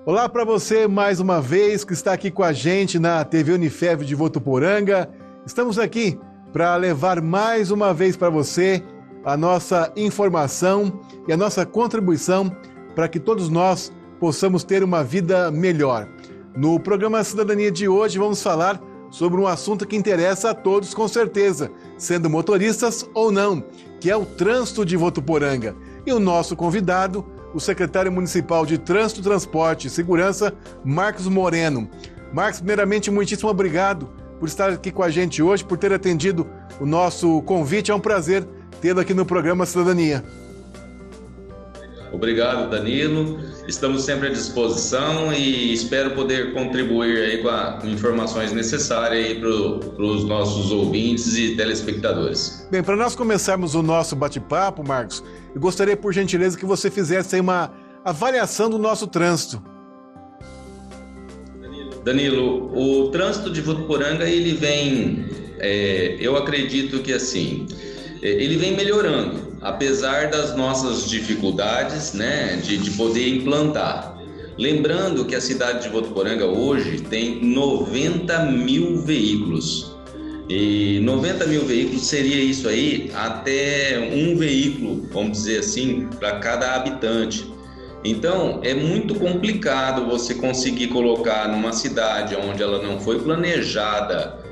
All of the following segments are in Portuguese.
Olá para você mais uma vez que está aqui com a gente na TV Unifev de Votuporanga. Estamos aqui para levar mais uma vez para você a nossa informação e a nossa contribuição para que todos nós possamos ter uma vida melhor. No programa Cidadania de hoje vamos falar sobre um assunto que interessa a todos com certeza, sendo motoristas ou não, que é o trânsito de Votuporanga. E o nosso convidado, o secretário municipal de Trânsito, Transporte e Segurança, Marcos Moreno. Marcos, primeiramente, muitíssimo obrigado por estar aqui com a gente hoje, por ter atendido o nosso convite. É um prazer tê-lo aqui no programa Cidadania. Obrigado, Danilo. Estamos sempre à disposição e espero poder contribuir aí com informações necessárias aí para os nossos ouvintes e telespectadores. Bem, para nós começarmos o nosso bate-papo, Marcos, eu gostaria, por gentileza, que você fizesse aí uma avaliação do nosso trânsito. Danilo, o trânsito de Votuporanga, ele vem, eu acredito que assim, ele vem melhorando. Apesar das nossas dificuldades, né, de poder implantar. Lembrando que a cidade de Votuporanga hoje tem 90 mil veículos. E 90 mil veículos seria isso aí, até um veículo, vamos dizer assim, para cada habitante. Então, é muito complicado você conseguir colocar numa cidade onde ela não foi planejada,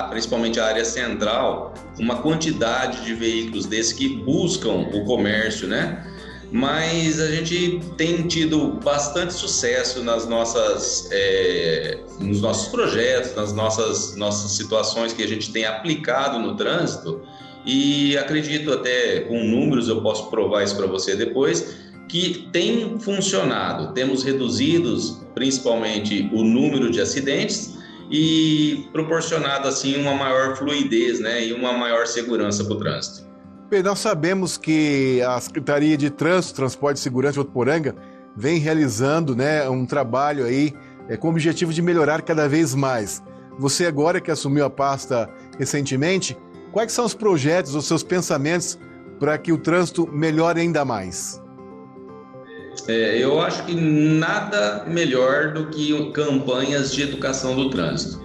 principalmente a área central, uma quantidade de veículos desses que buscam o comércio, né? Mas a gente tem tido bastante sucesso nos nossos projetos, nas nossas situações que a gente tem aplicado no trânsito, e acredito até com números, eu posso provar isso para você depois, que tem funcionado. Temos reduzido principalmente o número de acidentes e proporcionado assim uma maior fluidez, né, e uma maior segurança para o trânsito. Bem, nós sabemos que a Secretaria de Trânsito, Transporte e Segurança de Votuporanga vem realizando, né, um trabalho aí com o objetivo de melhorar cada vez mais. Você agora que assumiu a pasta recentemente, quais são os projetos, os seus pensamentos para que o trânsito melhore ainda mais? Eu acho que nada melhor do que campanhas de educação do trânsito.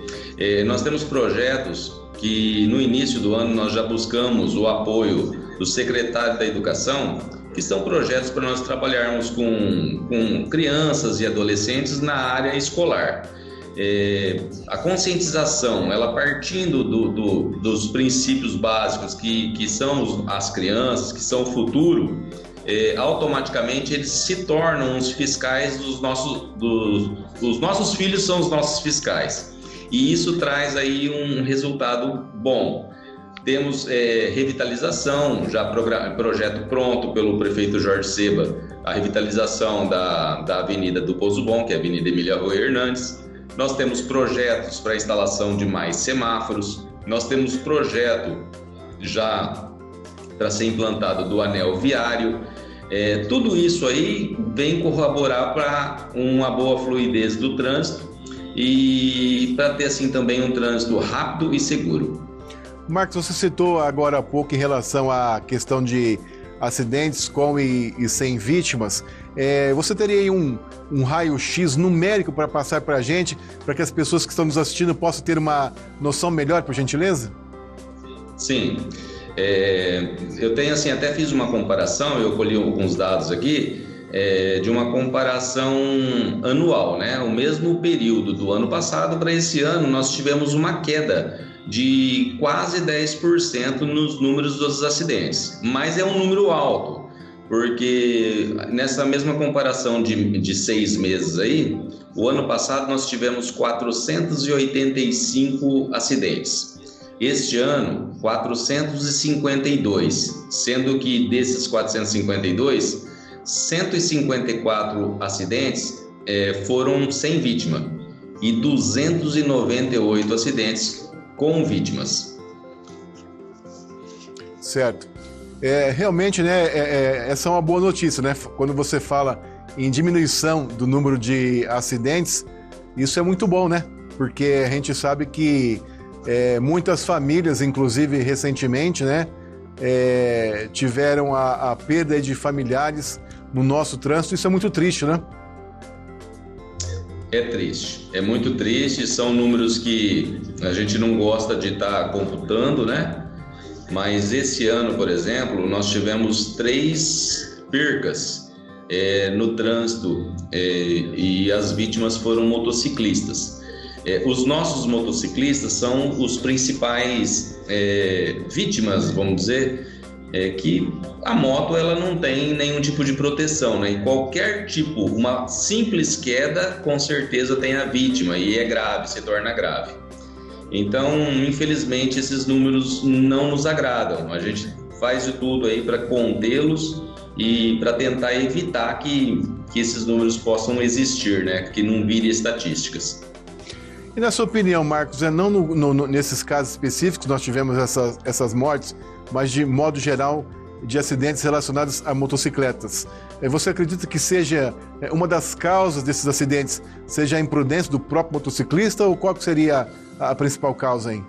Nós temos projetos que no início do ano nós já buscamos o apoio do secretário da Educação, que são projetos para nós trabalharmos com crianças e adolescentes na área escolar. A conscientização, ela partindo dos princípios básicos que são as crianças, que são o futuro, automaticamente eles se tornam os fiscais os nossos filhos são os nossos fiscais, e isso traz aí um resultado bom. Temos revitalização, já projeto pronto pelo prefeito Jorge Seba, a revitalização da Avenida do Pouso Bom, que é a Avenida Emília Roy Hernandes. Nós temos projetos para a instalação de mais semáforos, nós temos projeto já para ser implantado do anel viário. Tudo isso aí vem corroborar para uma boa fluidez do trânsito e para ter assim também um trânsito rápido e seguro. Marcos, você citou agora há pouco em relação à questão de acidentes com e sem vítimas. Você teria aí um raio-x numérico para passar para a gente, para que as pessoas que estão nos assistindo possam ter uma noção melhor, por gentileza? Sim. Eu tenho assim, até fiz uma comparação, eu colhi alguns dados aqui, de uma comparação anual, né? O mesmo período do ano passado para esse ano nós tivemos uma queda de quase 10% nos números dos acidentes, mas é um número alto, porque nessa mesma comparação de 6 meses aí, o ano passado nós tivemos 485 acidentes. Este ano, 452, sendo que desses 452, 154 acidentes foram sem vítima e 298 acidentes com vítimas. Certo. Realmente, né, essa é uma boa notícia, né? Quando você fala em diminuição do número de acidentes, isso é muito bom, né? Porque a gente sabe que muitas famílias, inclusive recentemente, né, tiveram a perda de familiares no nosso trânsito. Isso é muito triste, né? É triste, é muito triste, são números que a gente não gosta de estar computando, né? Mas esse ano, por exemplo, nós tivemos 3 percas no trânsito e as vítimas foram motociclistas. Os nossos motociclistas são os principais vítimas, vamos dizer, que a moto ela não tem nenhum tipo de proteção, né? E qualquer tipo, uma simples queda, com certeza tem a vítima e é grave, se torna grave. Então, infelizmente, esses números não nos agradam. A gente faz de tudo aí para contê-los e para tentar evitar que esses números possam existir, né? Que não virem estatísticas. E na sua opinião, Marcos, não nesses casos específicos nós tivemos essas mortes, mas de modo geral de acidentes relacionados a motocicletas. Você acredita que seja uma das causas desses acidentes, seja a imprudência do próprio motociclista ou qual que seria a principal causa aí?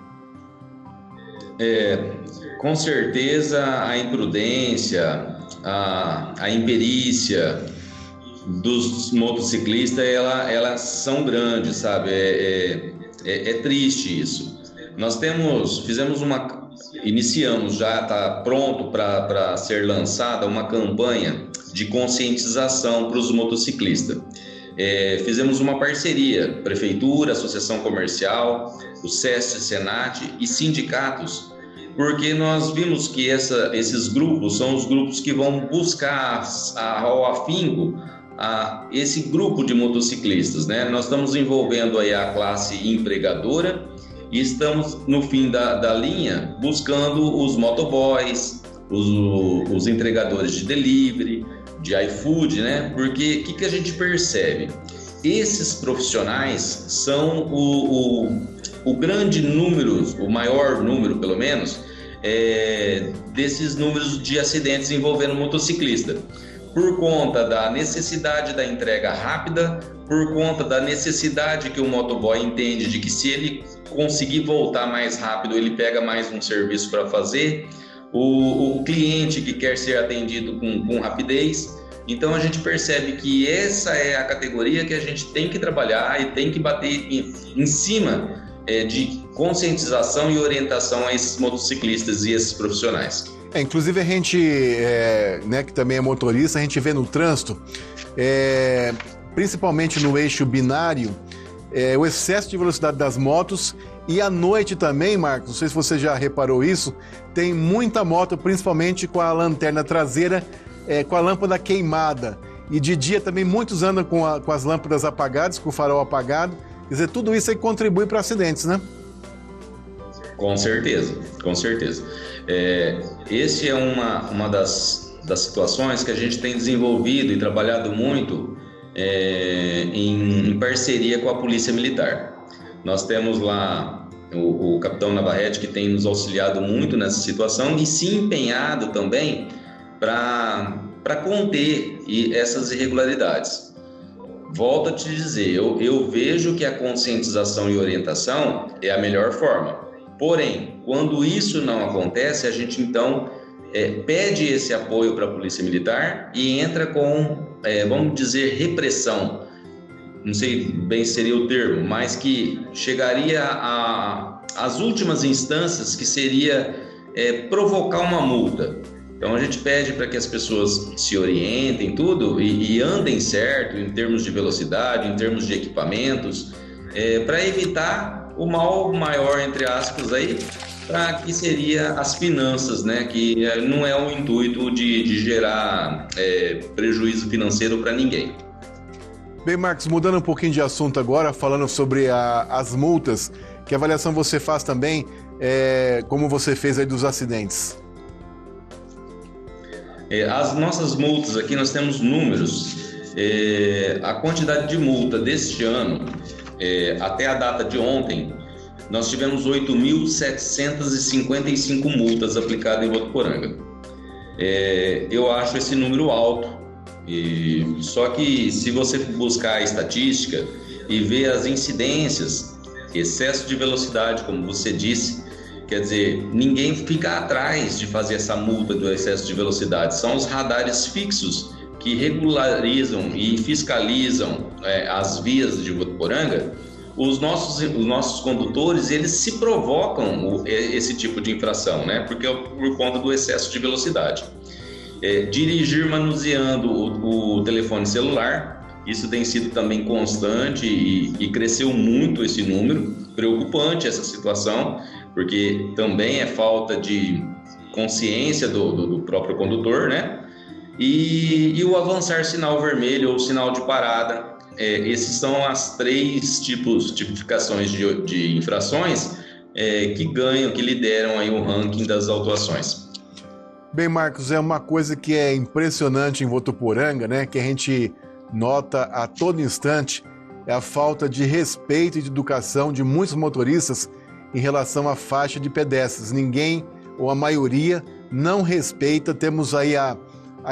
Com certeza a imprudência, a imperícia dos motociclistas, elas são grandes, sabe? É triste isso. Nós iniciamos, já está pronto para ser lançada uma campanha de conscientização para os motociclistas. Fizemos uma parceria, Prefeitura, Associação Comercial, o SESC, Senat e sindicatos, porque nós vimos que esses grupos são os grupos que vão buscar ao afinco esse grupo de motociclistas, né? Nós estamos envolvendo aí a classe empregadora e estamos no fim da linha buscando os motoboys, os entregadores de delivery, de iFood, né? Porque o que a gente percebe? Esses profissionais são o grande número, o maior número pelo menos, desses números de acidentes envolvendo motociclista. Por conta da necessidade da entrega rápida, por conta da necessidade que o motoboy entende de que se ele conseguir voltar mais rápido, ele pega mais um serviço para fazer, o cliente que quer ser atendido com rapidez. Então a gente percebe que essa é a categoria que a gente tem que trabalhar e tem que bater em cima de conscientização e orientação a esses motociclistas e esses profissionais. Inclusive a gente, né, que também é motorista, a gente vê no trânsito, principalmente no eixo binário, o excesso de velocidade das motos e à noite também, Marcos, não sei se você já reparou isso, tem muita moto, principalmente com a lanterna traseira, com a lâmpada queimada. E de dia também muitos andam com as lâmpadas apagadas, com o farol apagado. Quer dizer, tudo isso aí contribui para acidentes, né? Com certeza, com certeza. Esse é uma das situações que a gente tem desenvolvido e trabalhado muito em parceria com a Polícia Militar. Nós temos lá o capitão Navarrete, que tem nos auxiliado muito nessa situação e se empenhado também para conter essas irregularidades. Volto a te dizer, eu vejo que a conscientização e orientação é a melhor forma. Porém, quando isso não acontece, a gente então pede esse apoio para a Polícia Militar e entra com, vamos dizer, repressão. Não sei bem se seria o termo, mas que chegaria às últimas instâncias, que seria provocar uma multa. Então a gente pede para que as pessoas se orientem tudo e andem certo em termos de velocidade, em termos de equipamentos, para evitar o mal maior, entre aspas, aí, para que seria as finanças, né? Que não é o intuito de gerar prejuízo financeiro para ninguém. Bem, Marcos, mudando um pouquinho de assunto agora, falando sobre as multas, que avaliação você faz também, como você fez aí dos acidentes? As nossas multas aqui, nós temos números. A quantidade de multa deste ano, até a data de ontem, nós tivemos 8.755 multas aplicadas em Votuporanga. Eu acho esse número alto, só que se você buscar a estatística e ver as incidências, excesso de velocidade, como você disse, quer dizer, ninguém fica atrás de fazer essa multa do excesso de velocidade, são os radares fixos que regularizam e fiscalizam as vias de Votuporanga, os nossos condutores, eles se provocam esse tipo de infração, né? Porque por conta do excesso de velocidade. Dirigir manuseando o telefone celular, isso tem sido também constante e cresceu muito esse número. Preocupante essa situação, porque também é falta de consciência do próprio condutor, né? E o avançar sinal vermelho ou sinal de parada. Esses são as 3 tipificações de infrações que lideram aí o ranking das autuações. Bem, Marcos, é uma coisa que é impressionante em Votuporanga, né? Que a gente nota a todo instante, é a falta de respeito e de educação de muitos motoristas em relação à faixa de pedestres. Ninguém, ou a maioria, não respeita. Temos aí a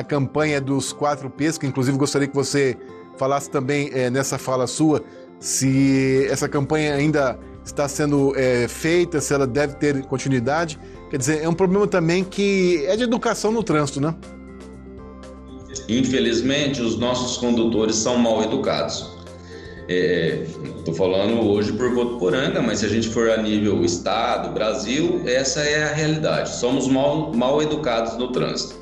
campanha dos 4Ps, que inclusive gostaria que você falasse também nessa fala sua, se essa campanha ainda está sendo feita, se ela deve ter continuidade. Quer dizer, é um problema também que é de educação no trânsito, né? Infelizmente, os nossos condutores são mal educados. Estou falando hoje por Votuporanga, mas se a gente for a nível estado, Brasil, essa é a realidade. Somos mal educados no trânsito.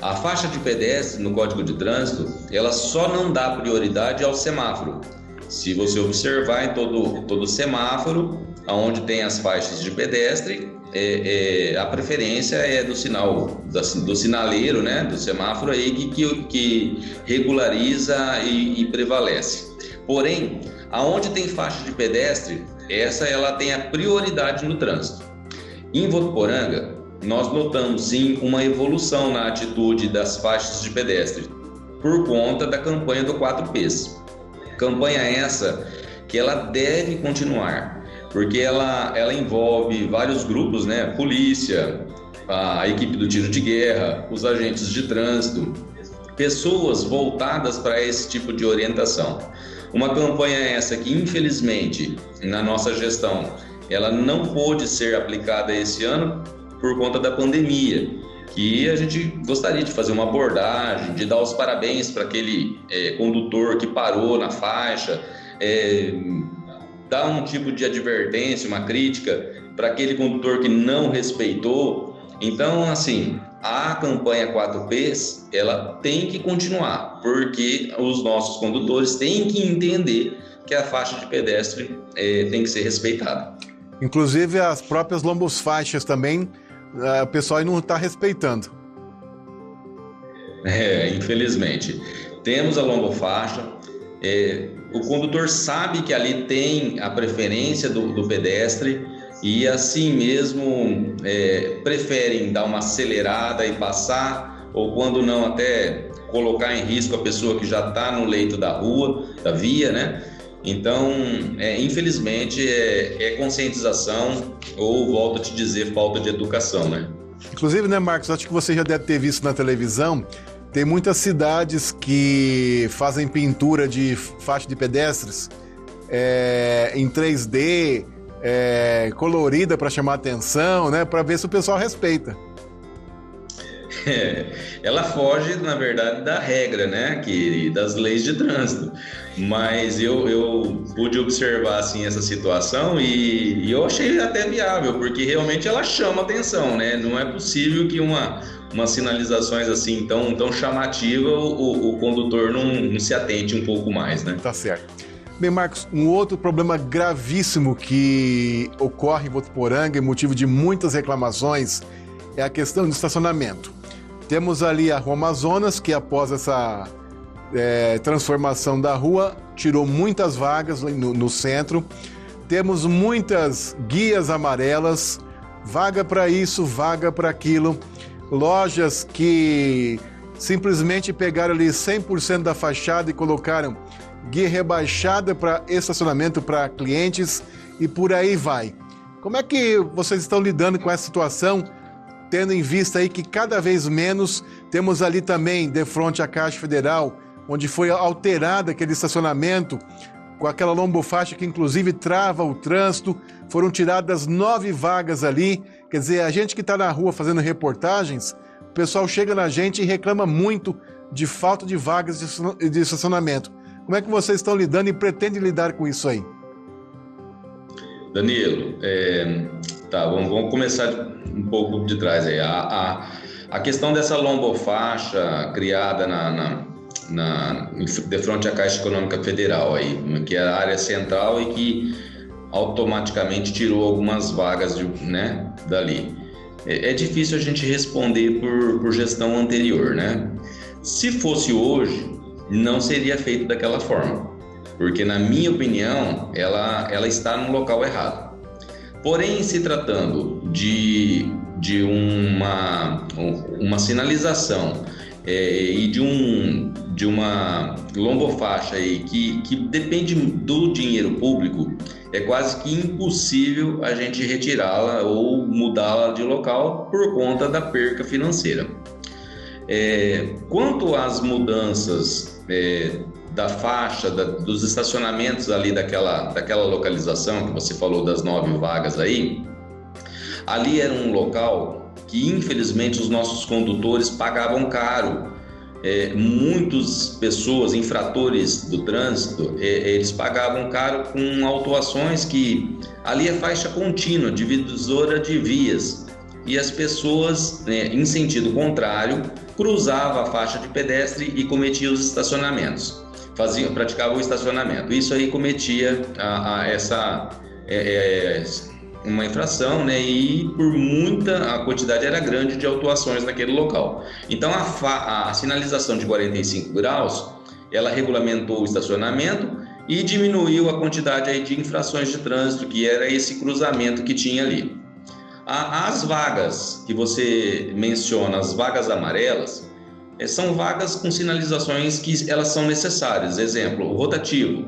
A faixa de pedestre no Código de Trânsito, ela só não dá prioridade ao semáforo. Se você observar em todo semáforo, onde tem as faixas de pedestre, a preferência é do sinaleiro, né, do semáforo aí que regulariza e prevalece. Porém, aonde tem faixa de pedestre, ela tem a prioridade no trânsito. Em Votuporanga, nós notamos sim uma evolução na atitude das faixas de pedestre por conta da campanha do 4Ps. Campanha essa que ela deve continuar, porque ela envolve vários grupos, né? Polícia, a equipe do tiro de guerra, os agentes de trânsito, pessoas voltadas para esse tipo de orientação. Uma campanha essa que, infelizmente, na nossa gestão, ela não pôde ser aplicada esse ano por conta da pandemia, que a gente gostaria de fazer uma abordagem, de dar os parabéns para aquele condutor que parou na faixa, dar um tipo de advertência, uma crítica para aquele condutor que não respeitou. Então, assim, a campanha 4Ps, ela tem que continuar, porque os nossos condutores têm que entender que a faixa de pedestre tem que ser respeitada. Inclusive as próprias lombosfaixas também, o pessoal aí não está respeitando. Infelizmente. Temos a lombofaixa, o condutor sabe que ali tem a preferência do pedestre e assim mesmo preferem dar uma acelerada e passar, ou quando não até colocar em risco a pessoa que já está no leito da rua, da via, né? Então, infelizmente, é conscientização ou, volto a te dizer, falta de educação, né? Inclusive, né, Marcos, acho que você já deve ter visto na televisão, tem muitas cidades que fazem pintura de faixa de pedestres em 3D, colorida para chamar atenção, né, para ver se o pessoal respeita. Ela foge, na verdade, da regra, né, das leis de trânsito. Mas eu pude observar assim, essa situação e eu achei até viável, porque realmente ela chama atenção, né? Não é possível que uma sinalizações assim tão chamativa o condutor não se atente um pouco mais, né? Tá certo. Bem, Marcos, um outro problema gravíssimo que ocorre em Votuporanga e motivo de muitas reclamações é a questão do estacionamento. Temos ali a Rua Amazonas, que após essa transformação da rua, tirou muitas vagas no centro. Temos muitas guias amarelas, vaga para isso, vaga para aquilo. Lojas que simplesmente pegaram ali 100% da fachada e colocaram guia rebaixada para estacionamento para clientes e por aí vai. Como é que vocês estão lidando com essa situação, tendo em vista aí que cada vez menos temos ali também, de frente à Caixa Federal, onde foi alterado aquele estacionamento com aquela lombofaixa que inclusive trava o trânsito, foram tiradas 9 vagas ali. Quer dizer, a gente que está na rua fazendo reportagens, o pessoal chega na gente e reclama muito de falta de vagas de estacionamento. Como é que vocês estão lidando e pretendem lidar com isso aí? Danilo, vamos começar um pouco de trás aí. A questão dessa lombofaixa criada de frente à Caixa Econômica Federal, aí, que é a área central e que automaticamente tirou algumas vagas dali. É difícil a gente responder por gestão anterior, né? Se fosse hoje, não seria feito daquela forma, porque, na minha opinião, ela está no local errado. Porém, se tratando de uma sinalização e de uma lombofaixa aí que depende do dinheiro público, é quase que impossível a gente retirá-la ou mudá-la de local por conta da perca financeira. Quanto às mudanças da faixa, dos estacionamentos ali daquela localização que você falou das 9 vagas aí, ali era um local que infelizmente os nossos condutores pagavam caro. Muitas pessoas, infratores do trânsito, eles pagavam caro com autuações que ali é faixa contínua, divisora de vias, e as pessoas, em sentido contrário, cruzavam a faixa de pedestre e cometiam os estacionamentos, praticavam o estacionamento. Isso aí cometia uma infração, e a quantidade era grande de autuações naquele local. Então a sinalização de 45 graus, ela regulamentou o estacionamento e diminuiu a quantidade aí de infrações de trânsito, que era esse cruzamento que tinha ali. As vagas que você menciona, as vagas amarelas, são vagas com sinalizações que elas são necessárias. Exemplo, rotativo,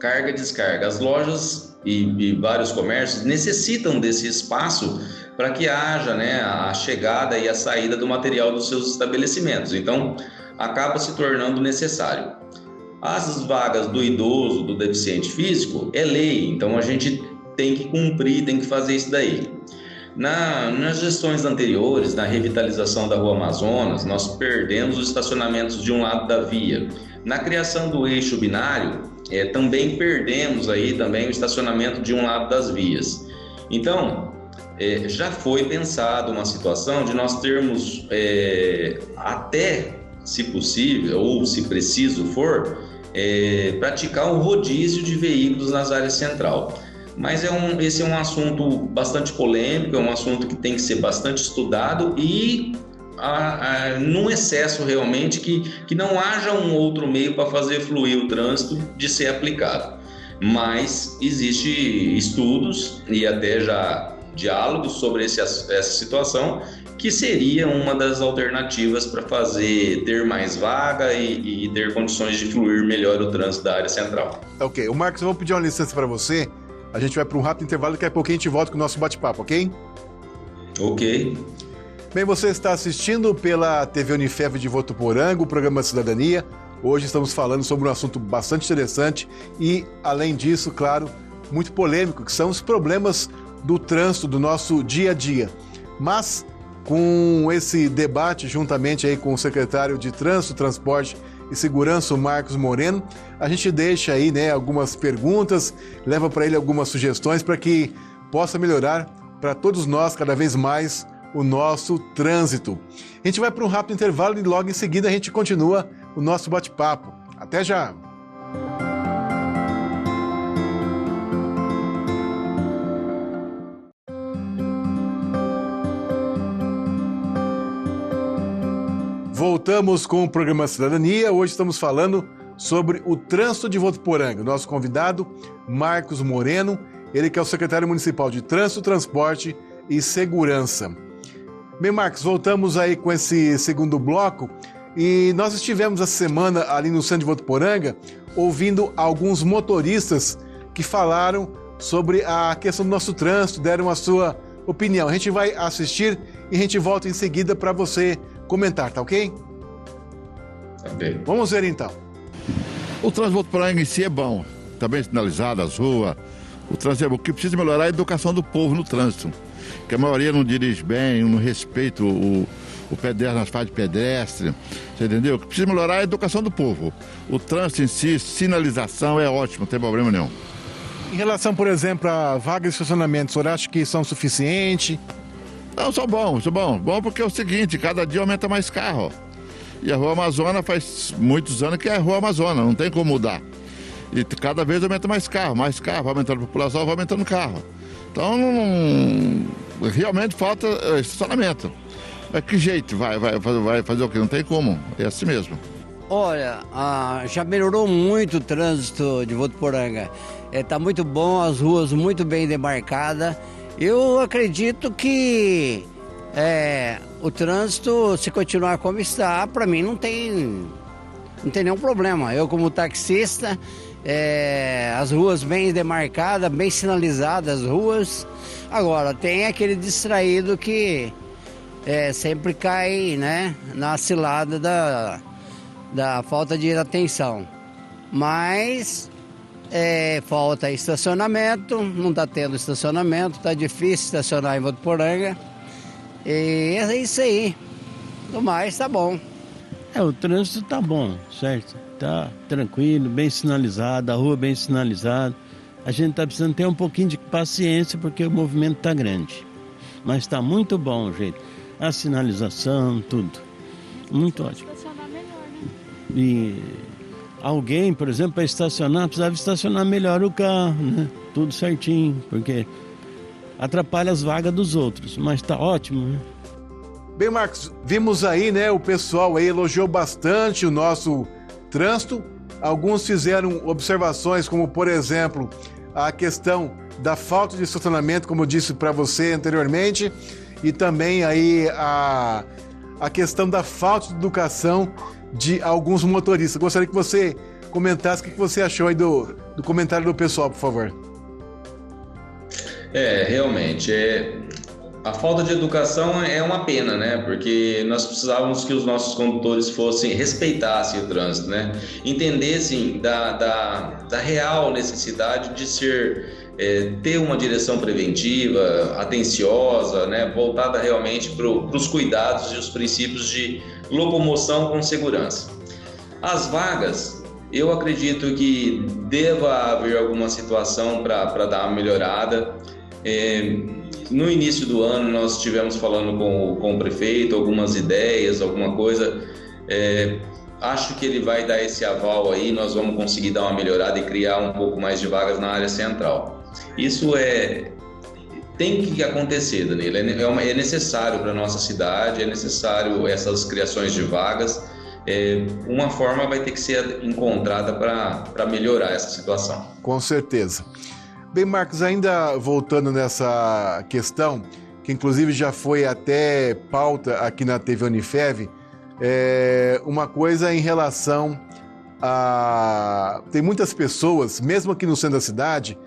carga e descarga. As lojas e vários comércios necessitam desse espaço para que haja a chegada e a saída do material dos seus estabelecimentos. Então, acaba se tornando necessário. As vagas do idoso, do deficiente físico, é lei. Então, a gente tem que cumprir, tem que fazer isso daí. Nas gestões anteriores, na revitalização da Rua Amazonas, nós perdemos os estacionamentos de um lado da via. Na criação do eixo binário, também perdemos aí também o estacionamento de um lado das vias. Então, já foi pensado uma situação de nós termos, até se possível ou se preciso for, praticar um rodízio de veículos nas áreas central. Mas esse é um assunto bastante polêmico, é um assunto que tem que ser bastante estudado e num excesso realmente que não haja um outro meio para fazer fluir o trânsito de ser aplicado. Mas existem estudos e até já diálogos sobre essa situação, que seria uma das alternativas para ter mais vaga e ter condições de fluir melhor o trânsito da área central. Ok, o Marcos, eu vou pedir uma licença para você. A gente vai para um rápido intervalo, daqui a pouquinho a gente volta com o nosso bate-papo, ok? Ok. Bem, você está assistindo pela TV Unifev de Votuporanga, o programa Cidadania. Hoje estamos falando sobre um assunto bastante interessante e, além disso, claro, muito polêmico, que são os problemas do trânsito do nosso dia a dia. Mas, com esse debate, juntamente aí com o secretário de Trânsito, Transporte e Segurança, o Marcos Moreno, a gente deixa aí, algumas perguntas, leva para ele algumas sugestões para que possa melhorar para todos nós cada vez mais o nosso trânsito. A gente vai para um rápido intervalo e logo em seguida a gente continua o nosso bate-papo. Até já! Voltamos com o programa Cidadania. Hoje estamos falando sobre o trânsito de Votuporanga. Nosso convidado, Marcos Moreno, ele que é o secretário municipal de Trânsito, Transporte e Segurança. Bem, Marcos, voltamos aí com esse segundo bloco e nós estivemos essa semana ali no centro de Votuporanga ouvindo alguns motoristas que falaram sobre a questão do nosso trânsito, deram a sua opinião. A gente vai assistir e a gente volta em seguida para você comentar, tá ok? Tá bem. Vamos ver então. O trânsito de Votuporanga em si é bom, está bem sinalizado, as ruas, o trânsito é bom. O que precisa melhorar é a educação do povo no trânsito, que a maioria não dirige bem, não respeita o pedestre nas faixas de pedestre, você entendeu? O que precisa melhorar é a educação do povo. O trânsito em si, sinalização é ótimo, não tem problema nenhum. Em relação, por exemplo, a vagas de estacionamento, o senhor acha que são suficientes? Não, são bons. Bom porque é o seguinte, cada dia aumenta mais carro. E a Rua Amazônia faz muitos anos que é a Rua Amazônia, não tem como mudar. E cada vez aumenta mais carro, vai aumentando a população, vai aumentando o carro. Então, realmente falta estacionamento. Mas que jeito? Vai fazer o quê? Não tem como, é assim mesmo. Olha, já melhorou muito o trânsito de Votuporanga. Tá muito bom, as ruas muito bem demarcadas. Eu acredito que o trânsito, se continuar como está, para mim não tem nenhum problema. Eu, como taxista, as ruas bem demarcadas, bem sinalizadas as ruas. Agora, tem aquele distraído que sempre cai, né, na cilada da falta de atenção. Mas falta estacionamento, não está tendo estacionamento, está difícil estacionar em Votuporanga. E é isso aí. No mais, tá bom. O trânsito tá bom, certo? Tá tranquilo, bem sinalizado, a rua bem sinalizada. A gente tá precisando ter um pouquinho de paciência porque o movimento tá grande. Mas tá muito bom o jeito. A sinalização, tudo. Muito ótimo. Estacionar melhor, né? E alguém, por exemplo, para estacionar, precisava estacionar melhor o carro, né? Tudo certinho, porque atrapalha as vagas dos outros, mas tá ótimo, né? Bem, Marcos, vimos aí, né, o pessoal aí elogiou bastante o nosso trânsito. Alguns fizeram observações, como, por exemplo, a questão da falta de estacionamento, como eu disse para você anteriormente, e também aí a questão da falta de educação de alguns motoristas. Gostaria que você comentasse o que você achou aí do comentário do pessoal, por favor. Realmente, a falta de educação é uma pena, né? Porque nós precisávamos que os nossos condutores respeitassem o trânsito, né? Entendessem da real necessidade de ter uma direção preventiva, atenciosa, né? Voltada realmente para os cuidados e os princípios de locomoção com segurança. As vagas, eu acredito que deva haver alguma situação para dar uma melhorada. No início do ano nós estivemos falando com o prefeito, algumas ideias, alguma coisa. Acho que ele vai dar esse aval aí, nós vamos conseguir dar uma melhorada e criar um pouco mais de vagas na área central. Isso tem que acontecer, Danilo, é necessário para a nossa cidade, é necessário essas criações de vagas. Uma forma vai ter que ser encontrada para melhorar essa situação. Com certeza. Bem, Marcos, ainda voltando nessa questão, que inclusive já foi até pauta aqui na TV Unifev, uma coisa em relação a... Tem muitas pessoas, mesmo aqui no centro da cidade,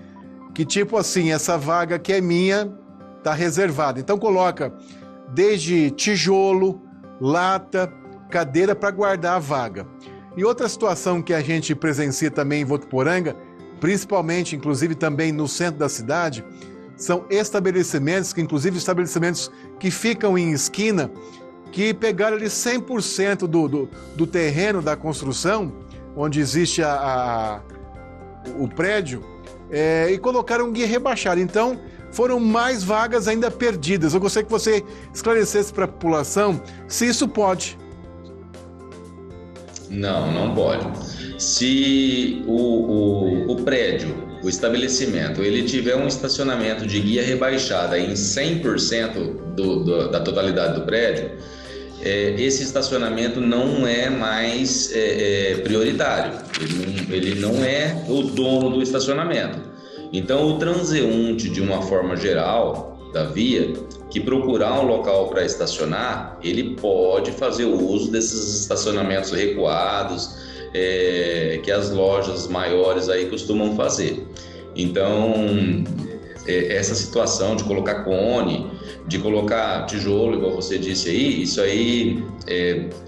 que tipo assim, essa vaga que é minha está reservada. Então coloca desde tijolo, lata, cadeira para guardar a vaga. E outra situação que a gente presencia também em Votuporanga, principalmente, inclusive também no centro da cidade, são estabelecimentos, estabelecimentos que ficam em esquina, que pegaram ali 100% do terreno da construção, onde existe o prédio, e colocaram guia rebaixado. Então, foram mais vagas ainda perdidas. Eu gostaria que você esclarecesse para a população se isso pode. Não pode. Se o prédio, o estabelecimento, ele tiver um estacionamento de guia rebaixada em 100% da totalidade do prédio, esse estacionamento não é mais prioritário. Ele não é o dono do estacionamento. Então, o transeunte, de uma forma geral, da via, que procurar um local para estacionar, ele pode fazer o uso desses estacionamentos recuados, que as lojas maiores aí costumam fazer. Então, essa situação de colocar cone, de colocar tijolo, igual você disse aí, isso aí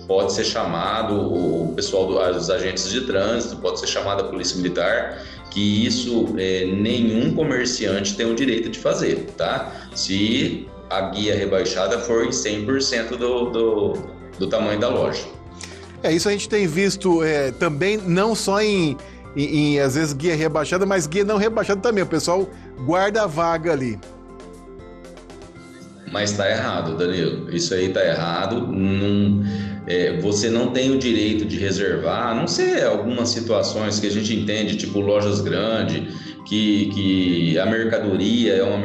pode ser chamado o pessoal dos agentes de trânsito, pode ser chamada a Polícia Militar, que isso nenhum comerciante tem o direito de fazer, tá? Se a guia rebaixada for 100% do tamanho da loja. Isso a gente tem visto também, não só em às vezes guia rebaixada, mas guia não rebaixada também. O pessoal guarda a vaga ali. Mas está errado, Danilo. Isso aí está errado. Você não tem o direito de reservar, a não ser algumas situações que a gente entende, tipo lojas grandes, que a mercadoria é uma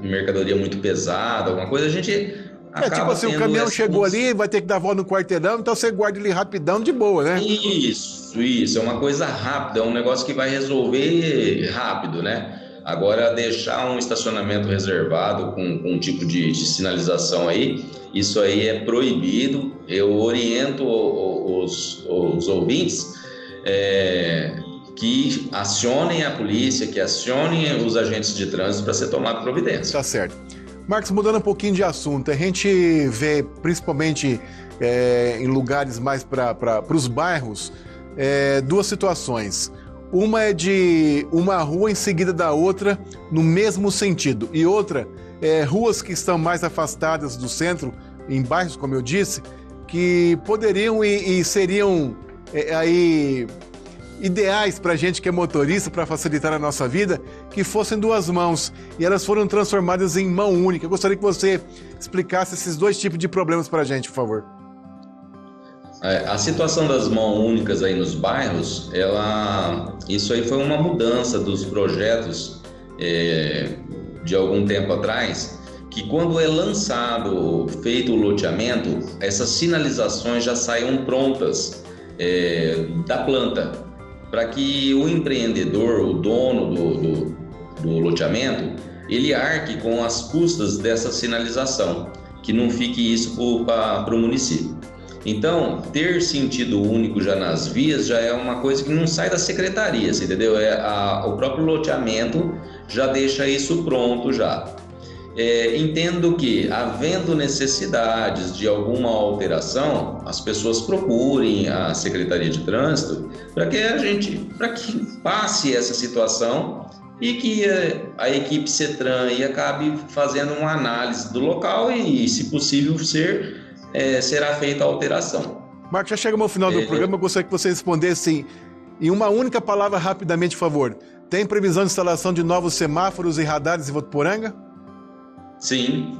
mercadoria muito pesada, alguma coisa, a gente acaba tipo assim, o caminhão chegou ali, vai ter que dar volta no quarteirão, então você guarda ele rapidão, de boa, né? Isso, é uma coisa rápida, é um negócio que vai resolver rápido, né? Agora, deixar um estacionamento reservado com um tipo de sinalização aí, isso aí é proibido. Eu oriento os ouvintes que acionem a polícia, que acionem os agentes de trânsito para ser tomado providência. Tá certo. Marcos, mudando um pouquinho de assunto, a gente vê, principalmente em lugares mais para os bairros, duas situações. Uma é de uma rua em seguida da outra, no mesmo sentido. E outra, ruas que estão mais afastadas do centro, em bairros, como eu disse, que poderiam e seriam aí ideais para a gente que é motorista, para facilitar a nossa vida, que fossem duas mãos. E elas foram transformadas em mão única. Eu gostaria que você explicasse esses dois tipos de problemas para a gente, por favor. A situação das mãos únicas aí nos bairros, isso aí foi uma mudança dos projetos de algum tempo atrás, que quando é lançado, feito o loteamento, essas sinalizações já saíam prontas da planta, para que o empreendedor, o dono do loteamento, ele arque com as custas dessa sinalização, que não fique isso para o município. Então, ter sentido único já nas vias já é uma coisa que não sai da secretaria, você entendeu? O próprio loteamento já deixa isso pronto já. Entendo que, havendo necessidades de alguma alteração, as pessoas procurem a Secretaria de Trânsito para que passe essa situação e que a equipe CETRAN acabe fazendo uma análise do local e, se possível será feita a alteração. Marcos, já chegamos ao final do programa, eu gostaria que você respondesse em uma única palavra rapidamente, por favor. Tem previsão de instalação de novos semáforos e radares em Votuporanga? Sim.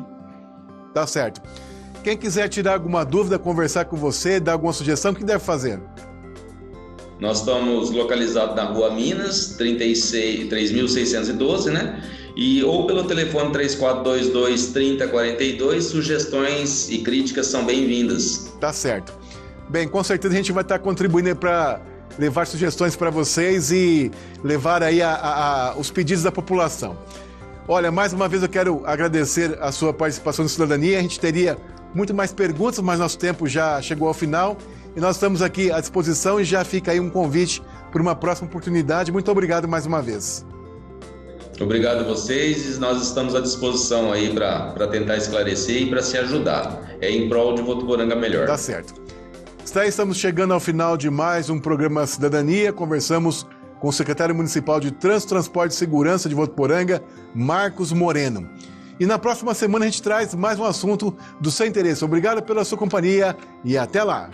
Tá certo. Quem quiser tirar alguma dúvida, conversar com você, dar alguma sugestão, o que deve fazer? Nós estamos localizados na Rua Minas, 3.612, né? Ou pelo telefone 3422-3042, sugestões e críticas são bem-vindas. Tá certo. Bem, com certeza a gente vai estar contribuindo para levar sugestões para vocês e levar aí os pedidos da população. Olha, mais uma vez eu quero agradecer a sua participação no Cidadania. A gente teria muito mais perguntas, mas nosso tempo já chegou ao final e nós estamos aqui à disposição e já fica aí um convite para uma próxima oportunidade. Muito obrigado mais uma vez. Obrigado a vocês e nós estamos à disposição aí para tentar esclarecer e para se ajudar. Em prol de Votuporanga melhor. Tá certo. Estamos chegando ao final de mais um programa Cidadania. Conversamos com o secretário municipal de Trânsito, Transporte e Segurança de Votuporanga, Marcos Moreno. E na próxima semana a gente traz mais um assunto do seu interesse. Obrigado pela sua companhia e até lá.